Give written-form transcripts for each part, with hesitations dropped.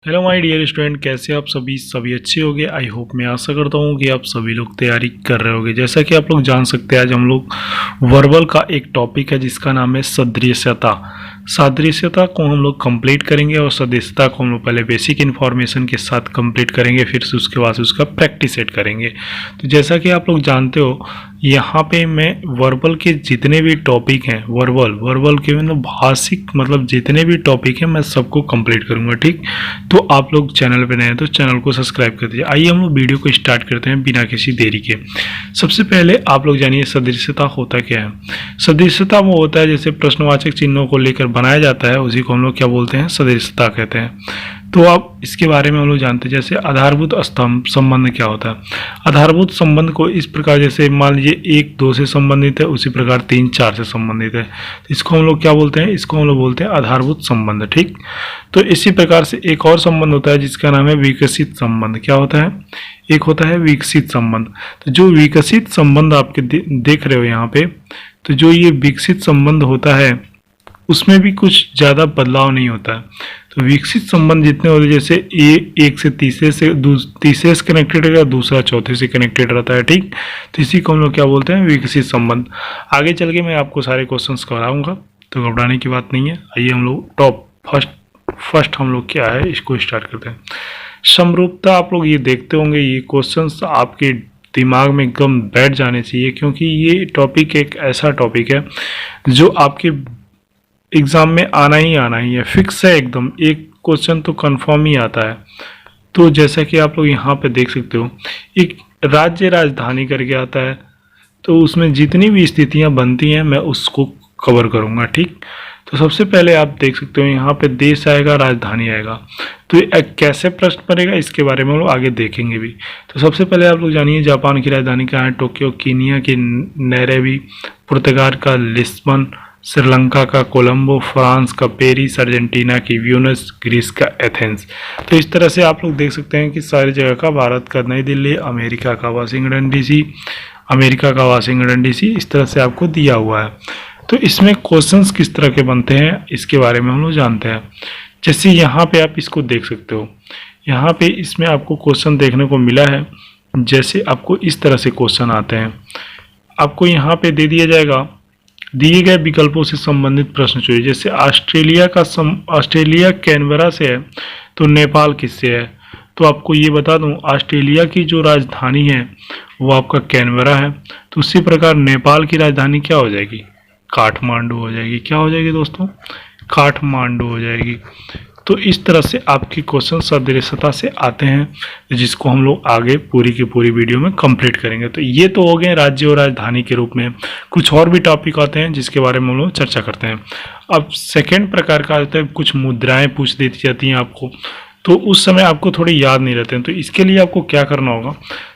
Hello my dear student, कैसे आप सभी अच्छे होंगे। आई होप, मैं आशा करता हूँ कि आप सभी लोग तैयारी कर रहे होंगे। जैसा कि आप लोग जान सकते हैं, आज हम लोग वर्बल का एक टॉपिक है जिसका नाम है सदृश्यता। सादृश्यता को हम लोग कंप्लीट करेंगे और सदृश्यता को हम लोग पहले बेसिक इन्फॉर्मेशन के साथ कंप्लीट करेंगे, फिर उसके बाद उसका प्रैक्टिस सेट करेंगे। तो जैसा कि आप लोग जानते हो, यहाँ पे मैं वर्बल के जितने भी टॉपिक हैं, वर्बल के मतलब भाषिक मतलब जितने भी टॉपिक हैं, मैं सबको कंप्लीट करूँगा। ठीक, तो आप लोग चैनल पे नए हैं तो चैनल को सब्सक्राइब कर दीजिए। आइए हम लोग वीडियो को स्टार्ट करते हैं बिना किसी देरी के। सबसे पहले आप लोग जानिए सदृश्यता होता क्या है। सदृश्यता वो होता है जैसे प्रश्नवाचक चिन्हों को लेकर बनाया जाता है, उसी को हम लोग क्या बोलते हैं, सदृश्यता कहते हैं। तो आप इसके बारे में हम लोग जानते हैं। जैसे आधारभूत स्तंभ संबंध क्या होता है। आधारभूत संबंध को इस प्रकार, जैसे मान लीजिए 1 2 से संबंधित है, उसी प्रकार 3 4 से संबंधित है, तो इसको हम लोग क्या बोलते हैं, इसको हम लोग बोलते हैं आधारभूत संबंध। ठीक, तो इसी प्रकार से एक और संबंध होता है जिसका नाम है विकसित संबंध। क्या होता है, एक होता है विकसित संबंध। तो जो विकसित संबंध आपके देख रहे हो यहाँ पे, तो जो ये विकसित संबंध होता है उसमें भी कुछ ज़्यादा बदलाव नहीं होता है। तो विकसित संबंध जितने होते हैं, जैसे ए 1 से तीसरे से कनेक्टेड रहेगा, दूसरा चौथे से कनेक्टेड रहता है। ठीक, तो इसी को हम लोग क्या बोलते हैं, विकसित संबंध। आगे चल के मैं आपको सारे क्वेश्चंस कराऊंगा, तो घबराने की बात नहीं है। आइए हम लोग फर्स्ट हम लोग क्या है इसको स्टार्ट करते हैं। समरूपता, आप लोग ये देखते होंगे, ये क्वेश्चंस आपके दिमाग में एकदम बैठ जाने चाहिए, क्योंकि ये टॉपिक एक ऐसा टॉपिक है जो आपके एग्ज़ाम में आना ही है, फिक्स है एकदम। एक क्वेश्चन तो कंफर्म ही आता है। तो जैसा कि आप लोग यहाँ पे देख सकते हो, एक राज्य राजधानी करके आता है, तो उसमें जितनी भी स्थितियाँ बनती हैं मैं उसको कवर करूँगा। ठीक, तो सबसे पहले आप देख सकते हो यहाँ पे देश आएगा, राजधानी आएगा, तो ये कैसे प्रश्न बनेगा इसके बारे में हम लोग आगे देखेंगे भी। तो सबसे पहले आप लोग जानिए जापान की राजधानी क्या है, टोक्यो, कीनिया की नैरोबी, पुर्तगाल का लिस्बन, श्रीलंका का कोलंबो, फ्रांस का पेरिस, अर्जेंटीना की ब्यूनस, ग्रीस का एथेंस। तो इस तरह से आप लोग देख सकते हैं कि सारी जगह का, भारत का नई दिल्ली, अमेरिका का वाशिंगटन डीसी, इस तरह से आपको दिया हुआ है। तो इसमें क्वेश्चंस किस तरह के बनते हैं इसके बारे में हम लोग जानते हैं। जैसे यहाँ पे आप इसको देख सकते हो, यहाँ पे इसमें आपको क्वेश्चन देखने को मिला है। जैसे आपको इस तरह से क्वेश्चन आते हैं, आपको यहाँ पे दे दिया जाएगा, दिए गए विकल्पों से संबंधित प्रश्न चुनिए। जैसे ऑस्ट्रेलिया कैनबरा से है, तो नेपाल किससे है। तो आपको ये बता दूं, ऑस्ट्रेलिया की जो राजधानी है वो आपका कैनबरा है, तो उसी प्रकार नेपाल की राजधानी क्या हो जाएगी, काठमांडू हो जाएगी। क्या हो जाएगी दोस्तों, काठमांडू हो जाएगी। तो इस तरह से आपके क्वेश्चन सदृश्यता से आते हैं, जिसको हम लोग आगे पूरी की पूरी वीडियो में कंप्लीट करेंगे। तो ये तो हो गए राज्य और राजधानी के रूप में। कुछ और भी टॉपिक आते हैं जिसके बारे में हम लोग चर्चा करते हैं। अब सेकेंड प्रकार का आता है, कुछ मुद्राएं पूछ दी जाती हैं आपको, तो उस समय आपको थोड़े याद नहीं रहते हैं। तो इसके लिए आपको क्या करना होगा,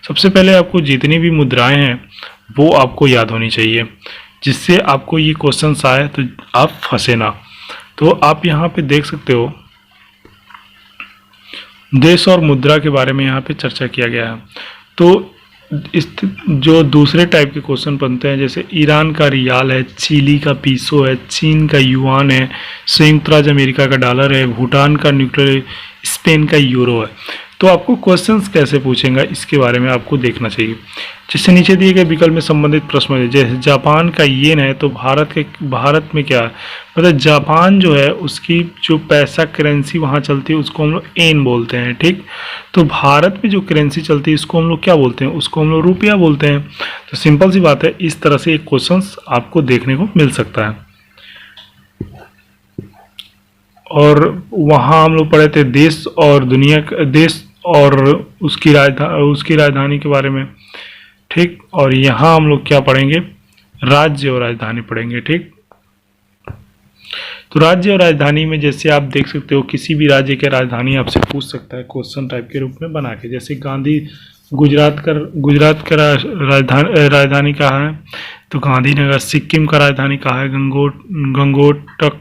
सबसे पहले आपको जितनी भी मुद्राएं हैं वो आपको याद होनी चाहिए, जिससे आपको ये क्वेश्चन आए तो आप फंसे ना। तो आप यहाँ पे देख सकते हो, देश और मुद्रा के बारे में यहाँ पे चर्चा किया गया है। तो इस जो दूसरे टाइप के क्वेश्चन बनते हैं, जैसे ईरान का रियाल है, चिली का पीसो है, चीन का युआन है, संयुक्त राज्य अमेरिका का डॉलर है, भूटान का न्यूक्लियर, स्पेन का यूरो है। तो आपको क्वेश्चंस कैसे पूछेंगे इसके बारे में आपको देखना चाहिए। जैसे नीचे दिए गए विकल्प में संबंधित प्रश्न है, जैसे जापान का येन है, तो भारत में क्या है, मतलब जापान जो है उसकी जो पैसा करेंसी वहाँ चलती है उसको हम लोग येन बोलते हैं। ठीक, तो भारत में जो करेंसी चलती है उसको हम लोग क्या बोलते हैं, उसको हम लोग रुपया बोलते हैं। तो सिंपल सी बात है, इस तरह से एक क्वेश्चन आपको देखने को मिल सकता है। और वहाँ हम लोग पढ़े थे देश और उसकी राजधानी के बारे में। ठीक, और यहाँ हम लोग क्या पढ़ेंगे, राज्य और राजधानी पढ़ेंगे। ठीक, तो राज्य और राजधानी में जैसे आप देख सकते हो, किसी भी राज्य की राजधानी आपसे पूछ सकता है क्वेश्चन टाइप के रूप में बना के। जैसे गुजरात का राजधानी कहाँ है, तो गांधीनगर। सिक्किम का राजधानी कहाँ है, गंगोटक।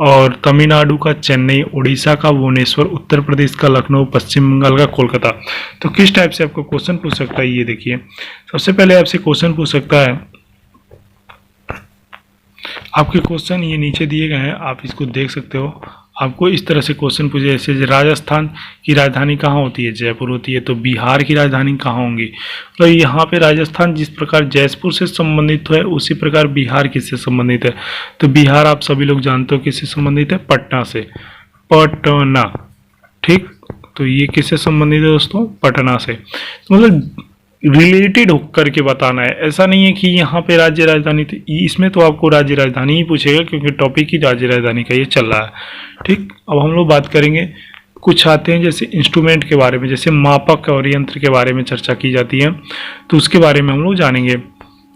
और तमिलनाडु का चेन्नई, उड़ीसा का भुवनेश्वर, उत्तर प्रदेश का लखनऊ, पश्चिम बंगाल का कोलकाता। तो किस टाइप से आपको क्वेश्चन पूछ सकता है, ये देखिए। सबसे पहले आपसे क्वेश्चन पूछ सकता है, आपके क्वेश्चन ये नीचे दिए गए हैं, आप इसको देख सकते हो। आपको इस तरह से क्वेश्चन पूछे, जैसे राजस्थान की राजधानी कहाँ होती है, जयपुर होती है, तो बिहार की राजधानी कहाँ होंगी। तो यहाँ पे राजस्थान जिस प्रकार जयपुर से संबंधित है उसी प्रकार बिहार किससे संबंधित है, तो बिहार आप सभी लोग जानते हो किससे संबंधित है, पटना से, पटना, ठीक। तो ये किससे संबंधित है दोस्तों, पटना से। तो मतलब रिलेटेड होकर के बताना है, ऐसा नहीं है कि यहाँ पे राज्य राजधानी थी, इसमें तो आपको राज्य राजधानी ही पूछेगा क्योंकि टॉपिक ही राज्य राजधानी का ये चल रहा है, ठीक। अब हम लोग बात करेंगे, कुछ आते हैं जैसे इंस्ट्रूमेंट के बारे में, जैसे मापक और यंत्र के बारे में चर्चा की जाती है, तो उसके बारे में हम लोग जानेंगे।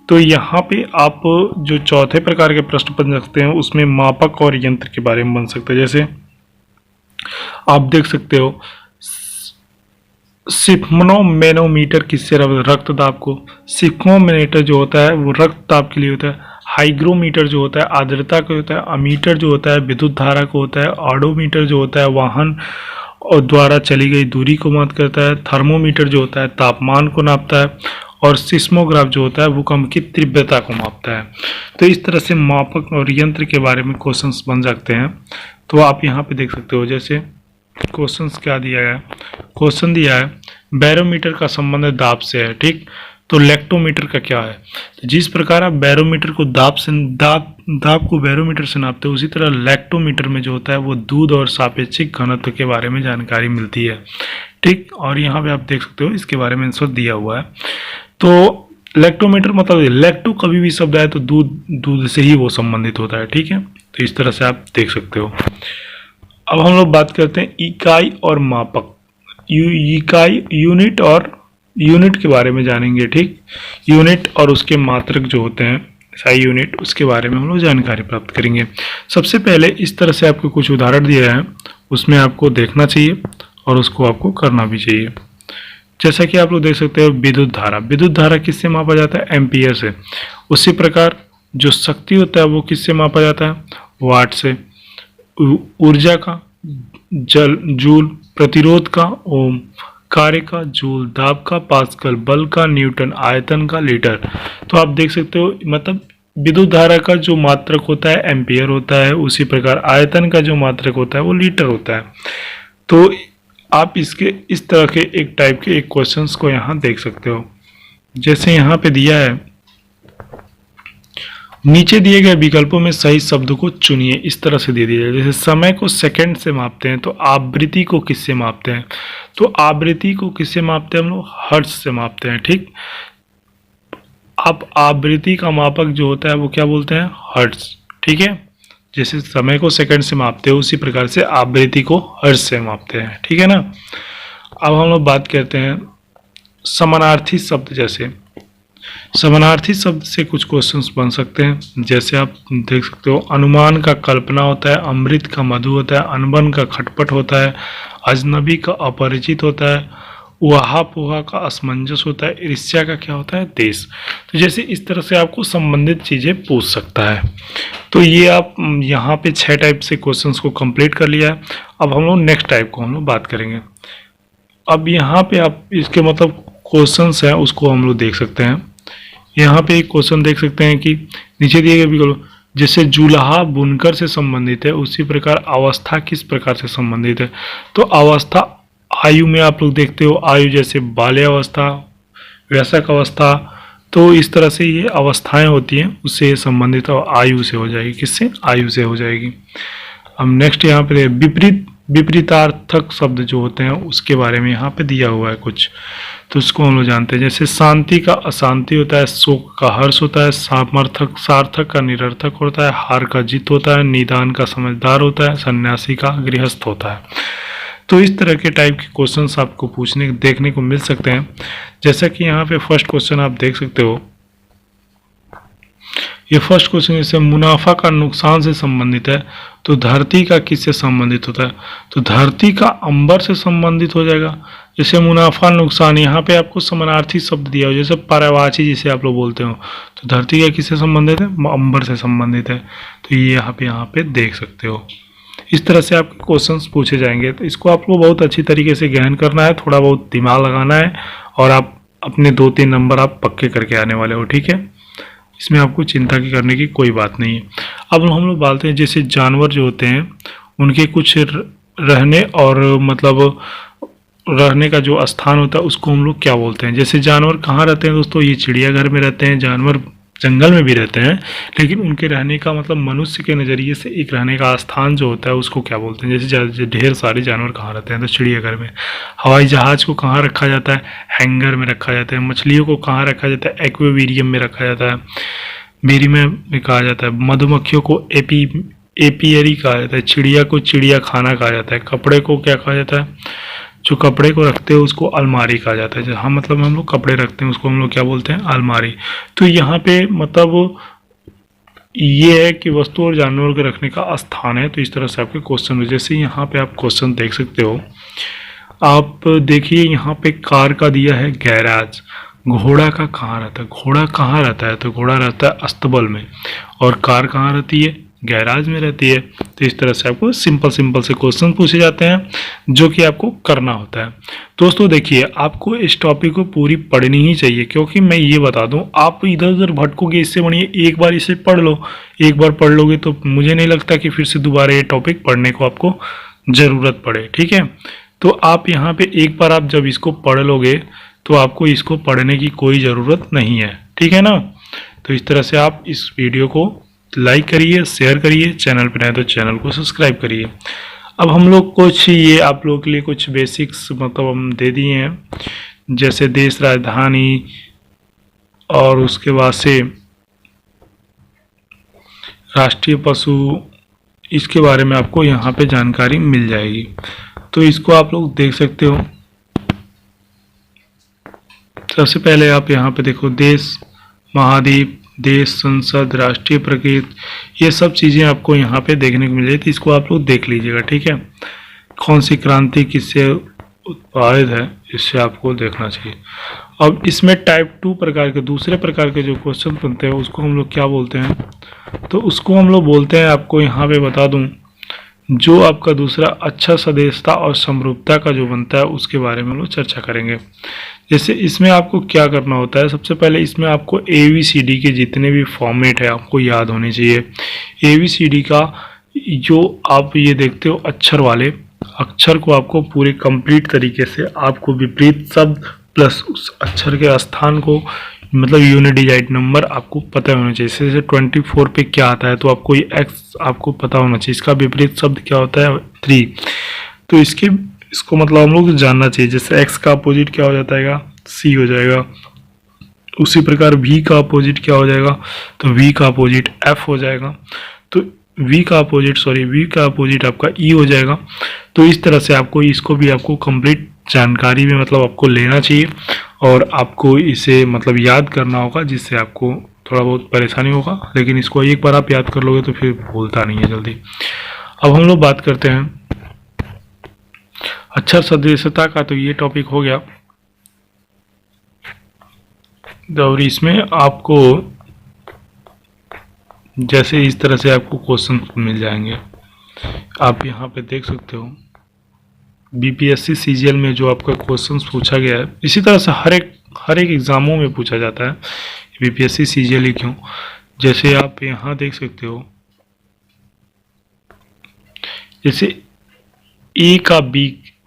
तो यहाँ पे आप जो चौथे प्रकार के प्रश्न बन सकते हैं उसमें मापक और यंत्र के बारे में बन सकते हैं। जैसे आप देख सकते हो सिफ्मोनोमीटर किससे, रक्तदाब को, सिफ्मोमीटर जो होता है वो रक्तदाब के लिए होता है, हाइग्रोमीटर जो होता है आर्द्रता का होता है, अमीटर जो होता है विद्युत धारा को होता है, ऑडोमीटर जो होता है वाहन और द्वारा चली गई दूरी को माप करता है, थर्मोमीटर जो होता है तापमान को नापता है, और सिस्मोग्राफ जो होता है भूकंप की तीव्रता को मापता है। तो इस तरह से मापक और यंत्र के बारे में क्वेश्चंस बन सकते हैं। तो आप यहाँ पे देख सकते हो, जैसे क्वेश्चंस क्या दिया है, क्वेश्चन दिया है बैरोमीटर का संबंध दाब से है, ठीक। तो लेक्टोमीटर का क्या है, तो जिस प्रकार आप बैरोमीटर को दाब को बैरोमीटर से नापते हो, उसी तरह लेक्टोमीटर में जो होता है वो दूध और सापेक्षिक घनत्व के बारे में जानकारी मिलती है, ठीक। और यहाँ पे आप देख सकते हो इसके बारे में आंसर दिया हुआ है। तो लेक्टोमीटर मतलब लेक्टो कभी भी शब्द आए तो दूध से ही वो संबंधित होता है, ठीक है। तो इस तरह से आप देख सकते हो। अब हम लोग बात करते हैं इकाई और मापक, इकाई यूनिट के बारे में जानेंगे, ठीक। यूनिट और उसके मात्रक जो होते हैं SI यूनिट, उसके बारे में हम लोग जानकारी प्राप्त करेंगे। सबसे पहले इस तरह से आपको कुछ उदाहरण दिया है, उसमें आपको देखना चाहिए और उसको आपको करना भी चाहिए। जैसा कि आप लोग देख सकते हो विद्युत धारा किससे मापा जाता है, एम्पियर से। उसी प्रकार जो शक्ति होता है वो किससे मापा जाता है, वाट से। ऊर्जा का जूल, प्रतिरोध का ओम, कार्य का जूल, दाब का पास्कल, बल का न्यूटन, आयतन का लीटर। तो आप देख सकते हो मतलब विद्युत धारा का जो मात्रक होता है एम्पियर होता है, उसी प्रकार आयतन का जो मात्रक होता है वो लीटर होता है। तो आप इसके इस तरह के एक टाइप के एक क्वेश्चंस को यहाँ देख सकते हो। जैसे यहाँ पे दिया है, नीचे दिए गए विकल्पों में सही शब्द को चुनिए, इस तरह से दे दिया है। जैसे समय को सेकंड से मापते हैं, तो आवृत्ति को किससे मापते हैं, तो आवृत्ति को किससे मापते हैं हम लोग, हर्ट्ज से मापते हैं, ठीक। अब आवृत्ति का मापक जो होता है वो क्या बोलते हैं, हर्ट्ज, ठीक है। जैसे समय को सेकंड से मापते हो उसी प्रकार से आवृत्ति को हर्ट्ज से मापते हैं, ठीक है ना। अब हम लोग बात करते हैं समानार्थी शब्द। जैसे समानार्थी शब्द से कुछ क्वेश्चंस बन सकते हैं। जैसे आप देख सकते हो, अनुमान का कल्पना होता है, अमृत का मधु होता है, अनबन का खटपट होता है, अजनबी का अपरिचित होता है, उहा पोहा का असमंजस होता है, ईर्ष्या का क्या होता है, देश। तो जैसे इस तरह से आपको संबंधित चीज़ें पूछ सकता है। तो ये आप यहाँ पे 6 टाइप से क्वेश्चंस को कंप्लीट कर लिया है। अब हम लोग नेक्स्ट टाइप को हम लोग बात करेंगे। अब यहाँ पे आप इसके मतलब क्वेश्चंस हैं उसको हम लोग देख सकते हैं। यहाँ पे एक क्वेश्चन देख सकते हैं कि नीचे दिए गए विकल्प, जैसे जुलाहा बुनकर से संबंधित है, उसी प्रकार अवस्था किस प्रकार से संबंधित है। तो अवस्था आयु में आप लोग देखते हो, आयु जैसे बाल्यावस्था, वयस्क अवस्था, तो इस तरह से ये अवस्थाएं होती हैं उससे संबंधित और आयु से हो जाएगी, किससे, आयु से हो जाएगी। अब नेक्स्ट यहाँ पे विपरीतार्थक शब्द जो होते हैं उसके बारे में यहाँ पे दिया हुआ है कुछ, तो उसको हम लोग जानते हैं। जैसे शांति का अशांति होता है, शोक का हर्ष होता है, सार्थक का निरर्थक होता है, हार का जीत होता है, निदान का समझदार होता है, सन्यासी का गृहस्थ होता है। तो इस तरह के टाइप के क्वेश्चंस आपको देखने को मिल सकते हैं। जैसा कि यहाँ पे फर्स्ट क्वेश्चन आप देख सकते हो, ये फर्स्ट क्वेश्चन जैसे मुनाफा का नुकसान से संबंधित है, तो धरती का किससे संबंधित होता है, तो धरती का अंबर से संबंधित हो जाएगा। जैसे मुनाफा नुकसान, यहाँ पे आपको समानार्थी शब्द दिया हो, जैसे पर्यायवाची जिसे आप लोग बोलते हो, तो धरती का किससे संबंधित है, अंबर से संबंधित है। तो ये यहाँ पे देख सकते हो। इस तरह से आपके क्वेश्चंस पूछे जाएंगे, तो इसको आपको बहुत अच्छी तरीके से गहन करना है, थोड़ा बहुत दिमाग लगाना है, और आप अपने 2-3 नंबर आप पक्के करके आने वाले हो, ठीक है। इसमें आपको चिंता करने की कोई बात नहीं है। अब हम लोग बात हैं, जैसे जानवर जो होते हैं उनके कुछ रहने और मतलब रहने का जो स्थान होता है उसको हम लोग क्या बोलते हैं। जैसे जानवर कहाँ रहते हैं दोस्तों, ये चिड़ियाघर में रहते हैं, जानवर जंगल में भी रहते हैं, लेकिन उनके रहने का मतलब मनुष्य के नज़रिए से एक रहने का स्थान जो होता है उसको क्या बोलते हैं। जैसे ढेर सारे जानवर कहाँ रहते हैं, तो चिड़ियाघर में। हवाई जहाज़ को कहाँ रखा जाता है, हैंगर में रखा जाता है। मछलियों को कहाँ रखा जाता है, एक्वेरियम में रखा जाता है, बेरी में कहा जाता है। मधुमक्खियों को एपियरी कहा जाता है। चिड़िया को चिड़िया खाना कहा जाता है। कपड़े को क्या कहा जाता है, जो कपड़े को रखते हैं उसको अलमारी कहा जाता है। जहाँ मतलब हम लोग कपड़े रखते हैं उसको हम लोग क्या बोलते हैं, अलमारी। तो यहाँ पे मतलब ये है कि वस्तु और जानवरों के रखने का स्थान है। तो इस तरह से आपके क्वेश्चन, जैसे यहाँ पे आप क्वेश्चन देख सकते हो। आप देखिए यहाँ पे कार का दिया है गैराज। घोड़ा का कहाँ रहता है, घोड़ा कहाँ रहता है, तो घोड़ा रहता है अस्तबल में। और कार कहाँ रहती है, गैराज में रहती है। तो इस तरह से आपको सिंपल से क्वेश्चन पूछे जाते हैं जो कि आपको करना होता है। दोस्तों देखिए, आपको इस टॉपिक को पूरी पढ़नी ही चाहिए, क्योंकि मैं ये बता दूं, आप इधर उधर भटकोगे इससे बढ़िया एक बार इसे पढ़ लो। एक बार पढ़ लोगे तो मुझे नहीं लगता कि फिर से दोबारा ये टॉपिक पढ़ने को आपको ज़रूरत पड़े। ठीक है, तो आप यहाँ पे एक बार आप जब इसको पढ़ लोगे तो आपको इसको पढ़ने की कोई ज़रूरत नहीं है। ठीक है ना। तो इस तरह से आप इस वीडियो को लाइक करिए, शेयर करिए, चैनल पर नए तो चैनल को सब्सक्राइब करिए। अब हम लोग कुछ ये आप लोगों के लिए कुछ बेसिक्स मतलब हम दे दिए हैं, जैसे देश राजधानी और उसके बाद से राष्ट्रीय पशु, इसके बारे में आपको यहाँ पे जानकारी मिल जाएगी। तो इसको आप लोग देख सकते हो। सबसे पहले आप यहाँ पे देखो, देश, महाद्वीप, देश, संसद, राष्ट्रीय प्रकृति, ये सब चीज़ें आपको यहाँ पे देखने को मिल जाएगी। तो इसको आप लोग देख लीजिएगा। ठीक है, कौन सी क्रांति किससे उत्पादित है, इससे आपको देखना चाहिए। अब इसमें टाइप 2 प्रकार के, दूसरे प्रकार के जो क्वेश्चन बनते हैं उसको हम लोग क्या बोलते हैं, तो उसको हम लोग बोलते हैं, आपको यहाँ पे बता दूँ, जो आपका दूसरा अच्छा सदस्यता और समरूपता का जो बनता है उसके बारे में हम लोग चर्चा करेंगे। जैसे इसमें आपको क्या करना होता है, सबसे पहले इसमें आपको ABCD के जितने भी फॉर्मेट है आपको याद होने चाहिए। ABCD का जो आप ये देखते हो अक्षर वाले, अक्षर को आपको पूरे कंप्लीट तरीके से आपको विपरीत शब्द प्लस उस अक्षर के स्थान को मतलब यूनिडिजिट नंबर आपको पता होना चाहिए। जैसे 24 पे क्या आता है, तो आपको ये x आपको पता होना चाहिए। इसका विपरीत शब्द क्या होता है, 3। तो इसको मतलब हम लोग जानना चाहिए। जैसे x का अपोजिट क्या हो जाता है, C हो जाएगा। उसी प्रकार v का अपोजिट क्या हो जाएगा, तो v का अपोजिट f हो जाएगा। तो v का अपोजिट आपका e हो जाएगा। तो इस तरह से आपको इसको भी आपको कंप्लीट जानकारी में मतलब आपको लेना चाहिए और आपको इसे मतलब याद करना होगा, जिससे आपको थोड़ा बहुत परेशानी होगा, लेकिन इसको एक बार आप याद कर लोगे तो फिर भूलता नहीं है जल्दी। अब हम लोग बात करते हैं अक्षर सदस्यता का, तो ये टॉपिक हो गया। और इसमें आपको जैसे इस तरह से आपको क्वेश्चन मिल जाएंगे, आप यहाँ पे देख सकते हो। BPSC CGL में जो आपका क्वेश्चन पूछा गया है, इसी तरह से हर एक एग्जामों में पूछा जाता है। BPSC CGL ही क्यों, जैसे आप यहाँ देख सकते हो, जैसे A का B,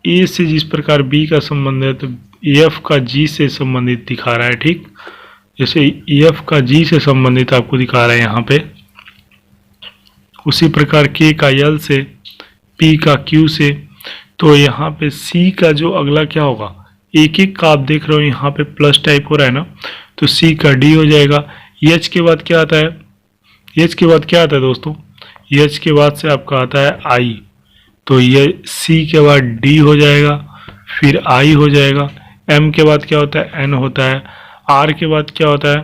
A से जिस प्रकार B का संबंध है, तो F का G से संबंधित दिखा रहा है। ठीक, जैसे F का G से संबंधित आपको दिखा रहा है यहाँ पे, उसी प्रकार K का L से, P का Q से। तो यहाँ पे C का जो अगला क्या होगा, एक एक का आप देख रहे हो यहाँ पे प्लस टाइप हो रहा है ना, तो C का D हो जाएगा। H के बाद क्या आता है, H के बाद क्या आता है दोस्तों, H के बाद से आपका आता है I, तो ये C के बाद D हो जाएगा, फिर I हो जाएगा। M के बाद क्या होता है, N होता है। R के बाद क्या होता है,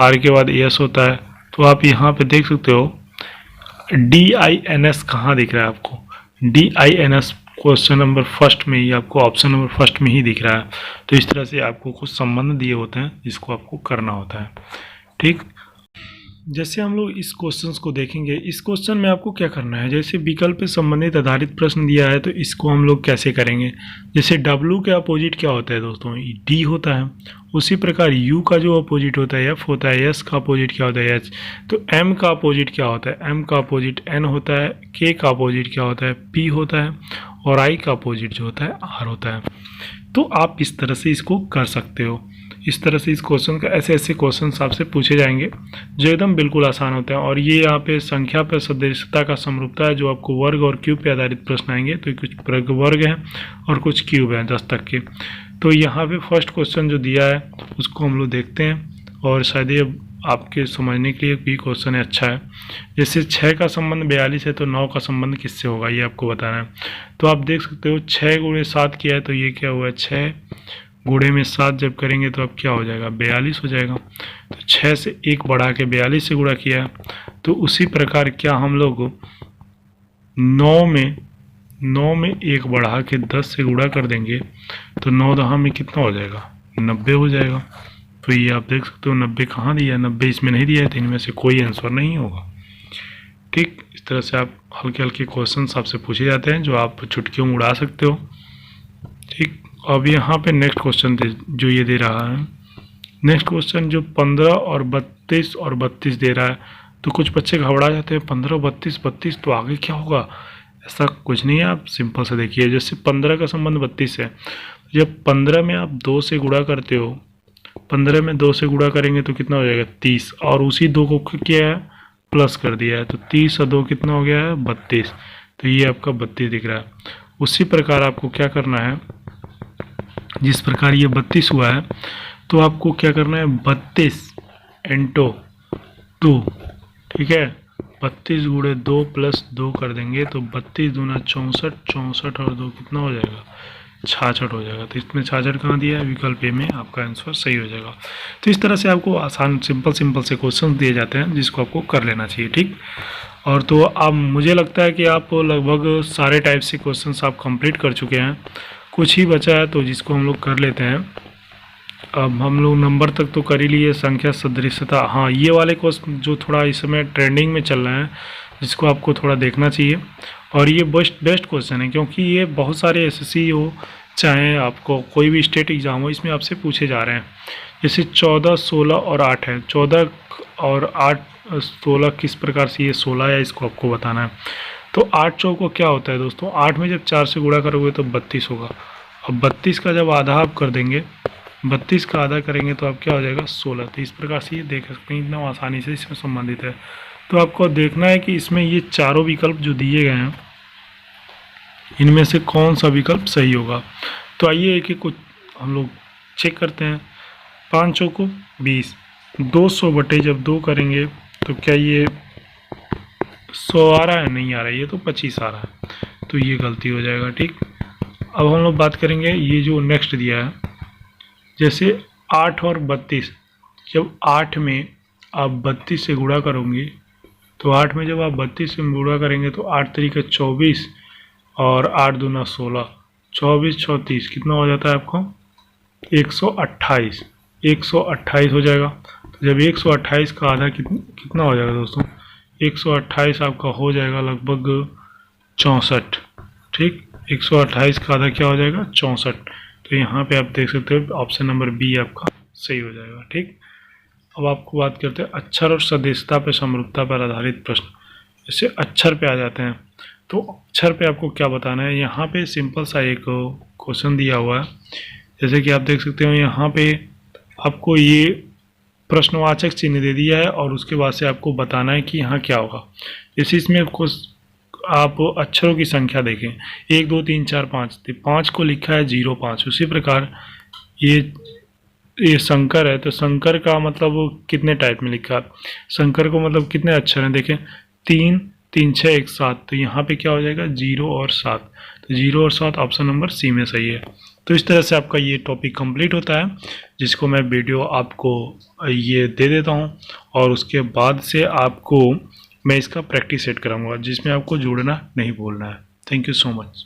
R के बाद S होता है। तो आप यहाँ पे देख सकते हो DINS कहाँ दिख रहा है आपको, DINS क्वेश्चन नंबर फर्स्ट में ही आपको, ऑप्शन नंबर फर्स्ट में ही दिख रहा है। तो इस तरह से आपको कुछ संबंध दिए होते हैं जिसको आपको करना होता है। ठीक, जैसे हम लोग इस क्वेश्चंस को देखेंगे, इस क्वेश्चन में आपको क्या करना है, जैसे विकल्प पे संबंधित आधारित प्रश्न दिया है तो इसको हम लोग कैसे करेंगे। जैसे W के अपोजिट क्या होता है दोस्तों, D होता है। उसी प्रकार U का जो अपोजिट होता है F होता है, S का अपोजिट क्या होता है H। तो M का अपोजिट क्या होता है, M का अपोजिट N होता है, K का अपोजिट क्या होता है, P होता है, और I का अपोजिट जो होता है R होता है। तो आप इस तरह से इसको कर सकते हो। इस तरह से इस क्वेश्चन का ऐसे ऐसे क्वेश्चन आपसे पूछे जाएंगे जो एकदम बिल्कुल आसान होते हैं। और ये यहाँ पे संख्या पे सदृशता का समरूपता है, जो आपको वर्ग और क्यूब पे आधारित प्रश्न आएंगे। तो कुछ वर्ग हैं और कुछ क्यूब हैं 10 तक के। तो यहाँ पे फर्स्ट क्वेश्चन जो दिया है उसको हम लोग देखते हैं, और शायद ये आपके समझने के लिए भी क्वेश्चन है, अच्छा है। जैसे 6 का संबंध 42 है तो 9 का संबंध किससे होगा, ये आपको बताना है। तो आप देख सकते हो 6 गुणे 7 किया है तो ये क्या हुआ, 6 गुणे में 7 जब करेंगे तो अब क्या हो जाएगा, 42 हो जाएगा। तो 6 से 1 बढ़ा के 42 से गुणा किया। तो उसी प्रकार क्या हम लोग 9 में 1 बढ़ा के 10 से गुणा कर देंगे तो 9 दहा में कितना हो जाएगा, 90 हो जाएगा। तो ये आप देख सकते हो 90 कहाँ दिया है, 90 इसमें नहीं दिया है, तो इनमें से कोई आंसर नहीं होगा। ठीक, इस तरह से आप हल्के हल्के क्वेश्चन आपसे पूछे जाते हैं जो आप चुटकियों में उड़ा सकते हो। ठीक, अब यहाँ पे नेक्स्ट क्वेश्चन जो ये दे रहा है, नेक्स्ट क्वेश्चन जो 15 और 32 दे रहा है, तो कुछ बच्चे घबरा जाते हैं 15 32 तो आगे क्या होगा। ऐसा कुछ नहीं है, आप सिंपल से देखिए। जैसे 15 का संबंध 32 है, जब 15 में आप 2 से गुणा करते हो, 15 में 2 से गुणा करेंगे तो कितना हो जाएगा 30, और उसी 2 को किया है प्लस कर दिया है, तो 30 और 2 कितना हो गया है 32। तो ये आपका 32 दिख रहा है। उसी प्रकार आपको क्या करना है, जिस प्रकार ये 32 हुआ है तो आपको क्या करना है 32 इंटू 2, ठीक है। 32 गुणे 2 प्लस 2 कर देंगे तो 32 दूना 64, 64 और 2 कितना हो जाएगा 66 हो जाएगा। तो इसमें 66 कहाँ दिया है, विकल्प ए में आपका आंसर सही हो जाएगा। तो इस तरह से आपको आसान सिंपल से क्वेश्चन दिए जाते हैं जिसको आपको कर लेना चाहिए। ठीक, और तो अब मुझे लगता है कि आप लगभग सारे टाइप से क्वेश्चन आप कंप्लीट कर चुके हैं। कुछ ही बचा है तो जिसको हम लोग कर लेते हैं। अब हम लोग नंबर तक तो कर ही लिए, संख्या सदृशता, हाँ ये वाले क्वेश्चन जो थोड़ा इस समय ट्रेंडिंग में चल रहे हैं जिसको आपको थोड़ा देखना चाहिए। और ये बेस्ट क्वेश्चन है क्योंकि ये बहुत सारे एसएससी हो चाहे आपको कोई भी स्टेट एग्ज़ाम हो, इसमें आपसे पूछे जा रहे हैं। जैसे 14, 16 और 8 है, 14 और 8 16 किस प्रकार से ये 16 है इसको आपको बताना है। तो 8 चौको क्या होता है दोस्तों, 8 में जब 4 से गुणा करोगे तो 32 होगा। अब 32 का जब आधा आप कर देंगे, 32 का आधा करेंगे तो आप क्या हो जाएगा 16। तो इस प्रकार से ये देख सकते हैं, इतना आसानी से इसमें संबंधित है। तो आपको देखना है कि इसमें ये चारों विकल्प जो दिए गए हैं इनमें से कौन सा विकल्प सही होगा। तो आइए एक एक को हम लोग चेक करते हैं। 5 चौको 20, 200 बटे जब 2 करेंगे तो क्या ये 100 आ रहा है, नहीं आ रहा है, ये तो 25 आ रहा है, तो ये गलती हो जाएगा। ठीक, अब हम लोग बात करेंगे ये जो नेक्स्ट दिया है, जैसे 8 और 32, जब 8 में आप 32 से गुणा करोगे तो 8 में जब आप 32 से गुणा करेंगे तो 8 तरीके 24 और 8 दूना 16, 24 34 कितना हो जाता है आपको 128, 128 हो जाएगा। तो जब 128 का आधा कितना हो जाएगा दोस्तों, 128 आपका हो जाएगा लगभग 64। ठीक, 128 का आधा क्या हो जाएगा 64। तो यहाँ पे आप देख सकते हो ऑप्शन नंबर बी आपका सही हो जाएगा। ठीक, अब आपको बात करते हैं अक्षर और सदस्यता पर समरूपता पर आधारित प्रश्न। जैसे अक्षर पे आ जाते हैं, तो अक्षर पे आपको क्या बताना है। यहाँ पे सिंपल सा एक क्वेश्चन दिया हुआ है, जैसे कि आप देख सकते हो यहाँ पे आपको ये प्रश्नवाचक चिन्ह दे दिया है और उसके बाद से आपको बताना है कि यहाँ क्या होगा। जैसे इसमें आप अक्षरों की संख्या देखें 1 2 3 4 5, 5 को लिखा है 05। उसी प्रकार ये शंकर है, तो शंकर का मतलब कितने टाइप में लिखा है, शंकर को मतलब कितने अक्षर हैं देखें 3 3 6 1 7। तो यहाँ पे क्या हो जाएगा 0 और 7, तो 0 और 7 ऑप्शन नंबर सी में सही है। तो इस तरह से आपका ये टॉपिक कंप्लीट होता है, जिसको मैं वीडियो आपको ये दे देता हूँ और उसके बाद से आपको मैं इसका प्रैक्टिस सेट कराऊंगा जिसमें आपको जुड़ना नहीं भूलना है। Thank you so much.